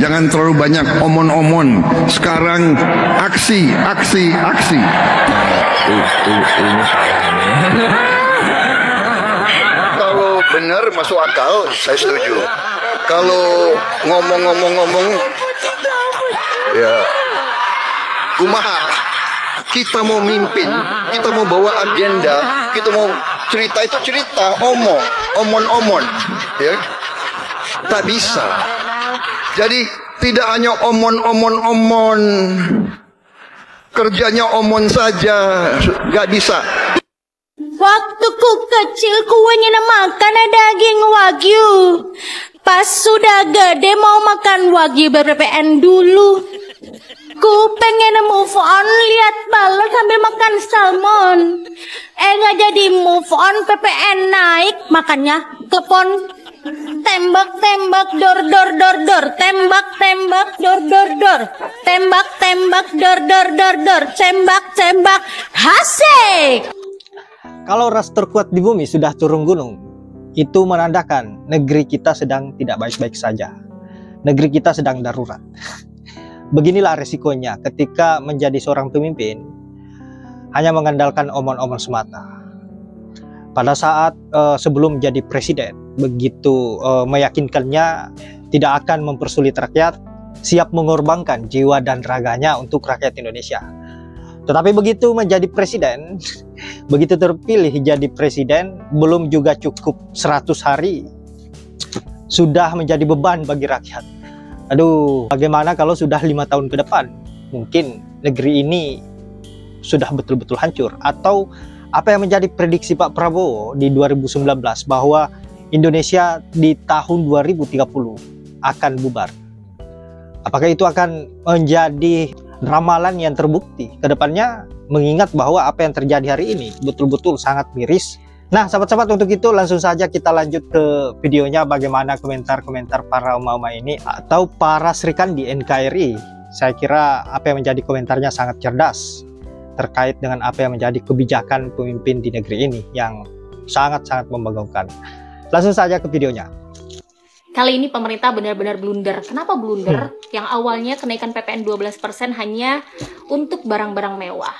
jangan terlalu banyak omon-omon. Sekarang aksi, aksi, aksi. Kalau benar masuk akal, saya setuju. Kalau ngomong-ngomong, ya kumaha. Kita mau mimpin, kita mau bawa agenda, kita mau cerita itu cerita, omon-omon, ya, tak bisa. Jadi tidak hanya omon-omon, kerjanya omon saja, gak bisa. Waktu ku kecil ku ingin makan daging wagyu. Pas sudah gede mau makan wagyu BPPN dulu. Ku pengen move on, lihat balon sambil makan salmon. Nggak jadi move on, PPN naik, makannya klepon. Tembak tembak dor dor dor dor, tembak tembak dor dor dor, tembak tembak dor dor dor dor, tembak tembak, asik. Kalau ras terkuat di bumi sudah turun gunung, itu menandakan negeri kita sedang tidak baik-baik saja. Negeri kita sedang darurat. Beginilah resikonya ketika menjadi seorang pemimpin hanya mengandalkan omon-omon semata. Pada saat sebelum jadi presiden, begitu meyakinkannya tidak akan mempersulit rakyat, siap mengorbankan jiwa dan raganya untuk rakyat Indonesia. Tetapi begitu menjadi presiden, begitu terpilih jadi presiden, belum juga cukup 100 hari, sudah menjadi beban bagi rakyat. Aduh, bagaimana kalau sudah 5 tahun ke depan? Mungkin negeri ini sudah betul-betul hancur. Atau apa yang menjadi prediksi Pak Prabowo di 2019 bahwa Indonesia di tahun 2030 akan bubar. Apakah itu akan menjadi ramalan yang terbukti ke depannya, mengingat bahwa apa yang terjadi hari ini betul-betul sangat miris. Nah, sahabat-sahabat, untuk itu langsung saja kita lanjut ke videonya, bagaimana komentar-komentar para emak-emak ini atau para Srikan di NKRI. Saya kira apa yang menjadi komentarnya sangat cerdas terkait dengan apa yang menjadi kebijakan pemimpin di negeri ini yang sangat-sangat membagongkan. Langsung saja ke videonya. Kali ini pemerintah benar-benar blunder. Kenapa blunder? Yang awalnya kenaikan PPN 12% hanya untuk barang-barang mewah.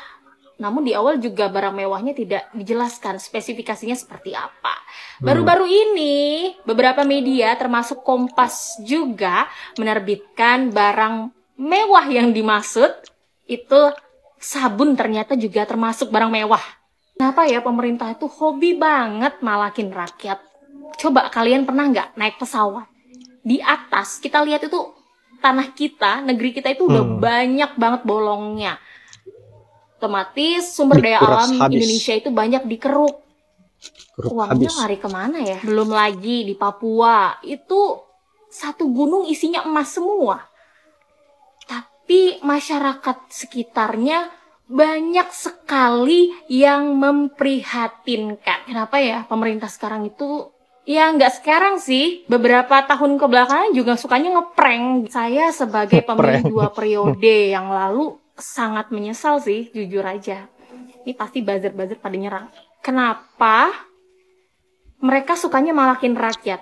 Namun di awal juga barang mewahnya tidak dijelaskan spesifikasinya seperti apa. Baru-baru ini beberapa media termasuk Kompas juga menerbitkan barang mewah yang dimaksud itu sabun, ternyata juga termasuk barang mewah. Kenapa ya pemerintah itu hobi banget malakin rakyat? Coba kalian pernah nggak naik pesawat? Di atas kita lihat itu tanah kita, negeri kita itu udah banyak banget bolongnya. Otomatis sumber daya alam Indonesia itu banyak dikeruk. Uangnya lari kemana ya? Belum lagi di Papua itu satu gunung isinya emas semua. Tapi masyarakat sekitarnya banyak sekali yang memprihatinkan. Kenapa ya pemerintah sekarang itu? Ya nggak sekarang sih, beberapa tahun kebelakangan juga sukanya ngeprank. Saya sebagai pemilih 2 periode yang lalu sangat menyesal sih, jujur aja. Ini pasti buzzer-buzzer pada nyerang. Kenapa mereka sukanya malakin rakyat?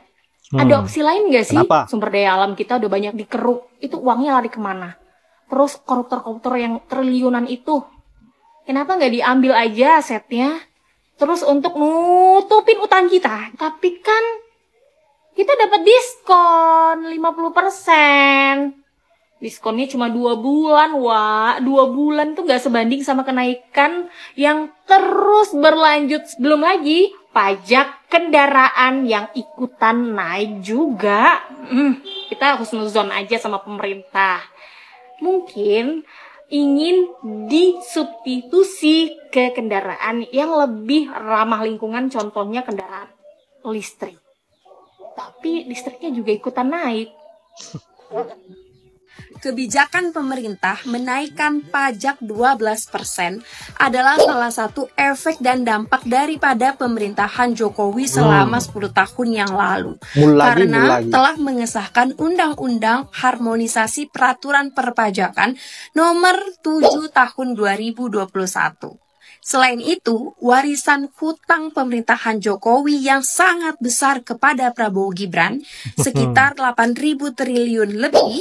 Ada opsi lain nggak sih? Kenapa? Sumber daya alam kita udah banyak dikeruk, itu uangnya lari kemana? Terus koruptor-koruptor yang triliunan itu, kenapa nggak diambil aja asetnya? Terus untuk nutupin utang kita. Tapi kan kita dapat diskon 50%. Diskonnya cuma 2 bulan, wah. 2 bulan tuh gak sebanding sama kenaikan yang terus berlanjut. Belum lagi pajak kendaraan yang ikutan naik juga. Kita husnuzon aja sama pemerintah. Mungkin ingin disubstitusi ke kendaraan yang lebih ramah lingkungan, contohnya kendaraan listrik. Tapi listriknya juga ikutan naik. Kebijakan pemerintah menaikkan pajak 12% adalah salah satu efek dan dampak daripada pemerintahan Jokowi selama 10 tahun yang lalu. Karena telah mengesahkan Undang-Undang Harmonisasi Peraturan Perpajakan Nomor 7 Tahun 2021. Selain itu, warisan hutang pemerintahan Jokowi yang sangat besar kepada Prabowo Gibran, sekitar 8.000 triliun lebih,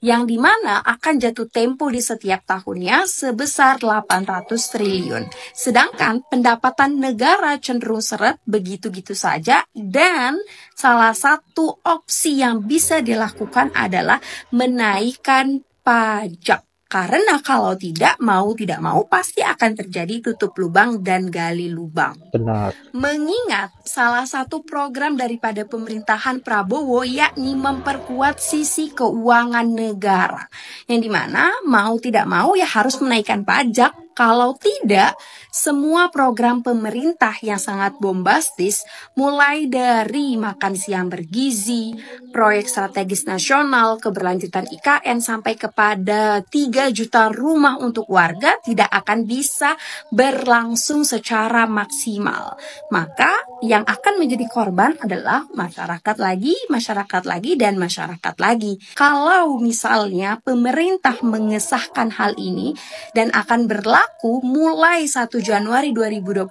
yang dimana akan jatuh tempo di setiap tahunnya sebesar 800 triliun. Sedangkan pendapatan negara cenderung seret begitu-gitu saja, dan salah satu opsi yang bisa dilakukan adalah menaikkan pajak. Karena kalau tidak mau pasti akan terjadi tutup lubang dan gali lubang. Benar. Mengingat salah satu program daripada pemerintahan Prabowo yakni memperkuat sisi keuangan negara. Yang dimana mau tidak mau ya harus menaikkan pajak. Kalau tidak, semua program pemerintah yang sangat bombastis, mulai dari makan siang bergizi, proyek strategis nasional, keberlanjutan IKN, sampai kepada 3 juta rumah untuk warga tidak akan bisa berlangsung secara maksimal. Maka yang akan menjadi korban adalah masyarakat lagi, dan masyarakat lagi. Kalau misalnya pemerintah mengesahkan hal ini dan akan berlaku mulai 1 Januari 2025,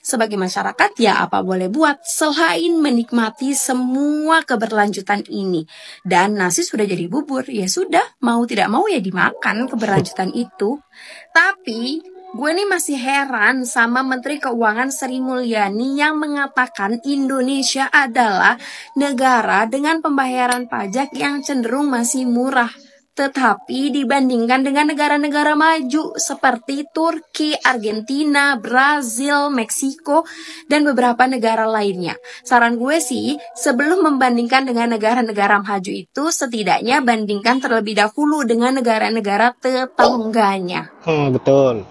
sebagai masyarakat ya apa boleh buat selain menikmati semua keberlanjutan ini. Dan nasi sudah jadi bubur, ya sudah, mau tidak mau ya dimakan keberlanjutan itu. Tapi gue nih masih heran sama Menteri Keuangan Sri Mulyani yang mengatakan Indonesia adalah negara dengan pembayaran pajak yang cenderung masih murah. Tetapi dibandingkan dengan negara-negara maju seperti Turki, Argentina, Brazil, Meksiko, dan beberapa negara lainnya. Saran gue sih, sebelum membandingkan dengan negara-negara maju itu, setidaknya bandingkan terlebih dahulu dengan negara-negara tetangganya. Betul.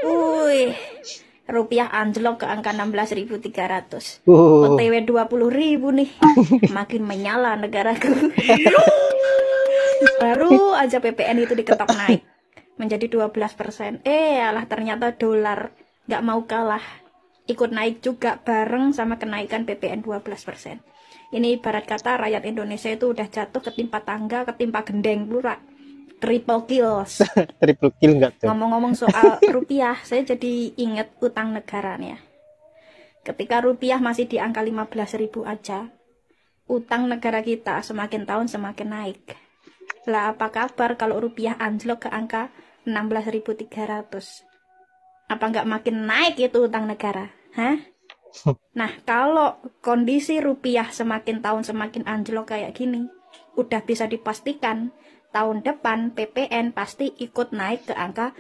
Wih, rupiah anjlok ke angka 16.300. Uh. OTW 20.000 nih. Makin menyala negaraku. Baru aja PPN itu diketok naik menjadi 12%. Alah ternyata dolar nggak mau kalah, ikut naik juga bareng sama kenaikan PPN 12%. Ini ibarat kata rakyat Indonesia itu udah jatuh ketimpa tangga, ketimpa gendeng plurak. Triple kills. Triple kill nggak tuh? Ngomong-ngomong soal rupiah, saya jadi inget utang negaranya. Ketika rupiah masih di angka 15.000 aja, utang negara kita semakin tahun semakin naik. Lah apa kabar kalau rupiah anjlok ke angka 16.300? Apa nggak makin naik itu utang negara? Hah? Nah, kalau kondisi rupiah semakin tahun semakin anjlok kayak gini, udah bisa dipastikan tahun depan PPN pasti ikut naik ke angka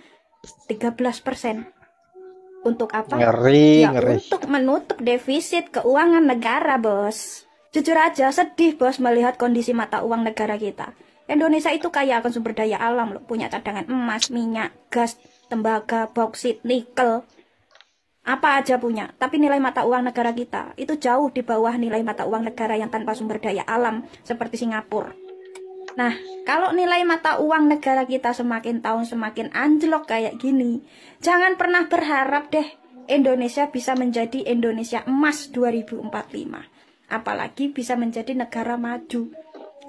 13%. Untuk apa? Ngeri. Untuk menutup defisit keuangan negara, bos. Jujur aja sedih, bos, melihat kondisi mata uang negara kita. Indonesia itu kaya akan sumber daya alam loh, punya cadangan emas, minyak, gas, tembaga, bauksit, nikel. Apa aja punya, tapi nilai mata uang negara kita itu jauh di bawah nilai mata uang negara yang tanpa sumber daya alam seperti Singapura. Nah, kalau nilai mata uang negara kita semakin tahun semakin anjlok kayak gini, jangan pernah berharap deh Indonesia bisa menjadi Indonesia emas 2045. Apalagi bisa menjadi negara maju.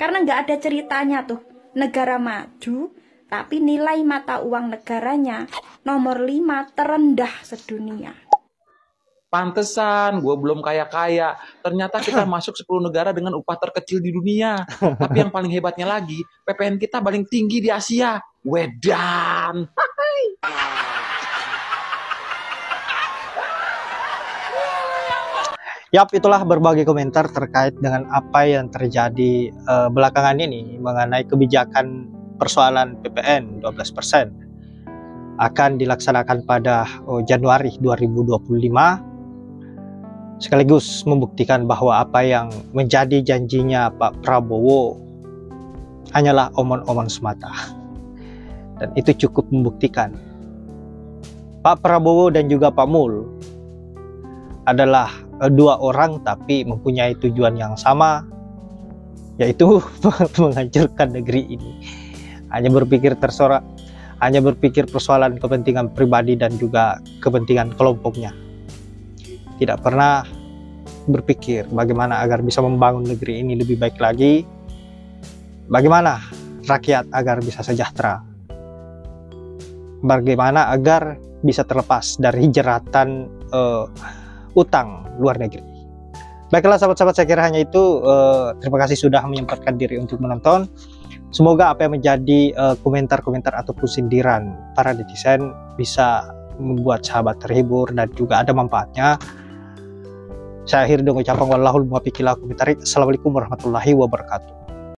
Karena nggak ada ceritanya tuh, negara maju, tapi nilai mata uang negaranya nomor 5 terendah sedunia. Pantesan, gue belum kaya-kaya. Ternyata kita masuk 10 negara dengan upah terkecil di dunia. Tapi yang paling hebatnya lagi, PPN kita paling tinggi di Asia. Wedan! Yap, itulah berbagai komentar terkait dengan apa yang terjadi belakangan ini mengenai kebijakan persoalan PPN 12% akan dilaksanakan pada Januari 2025, sekaligus membuktikan bahwa apa yang menjadi janjinya Pak Prabowo hanyalah omong-omong semata. Dan itu cukup membuktikan Pak Prabowo dan juga Pak Mul adalah dua orang tapi mempunyai tujuan yang sama, yaitu menghancurkan negeri ini. Hanya berpikir persoalan kepentingan pribadi dan juga kepentingan kelompoknya. Tidak pernah berpikir bagaimana agar bisa membangun negeri ini lebih baik lagi, bagaimana rakyat agar bisa sejahtera, bagaimana agar bisa terlepas dari jeratan utang luar negeri. Baiklah sahabat-sahabat, saya kira hanya itu. Terima kasih sudah menyempatkan diri untuk menonton. Semoga apa yang menjadi komentar-komentar ataupun sindiran para netizen bisa membuat sahabat terhibur dan juga ada manfaatnya. Saya akhiri dengan ucapan wallahul muwaffiq ila aqwamit thoriq. Assalamualaikum warahmatullahi wabarakatuh.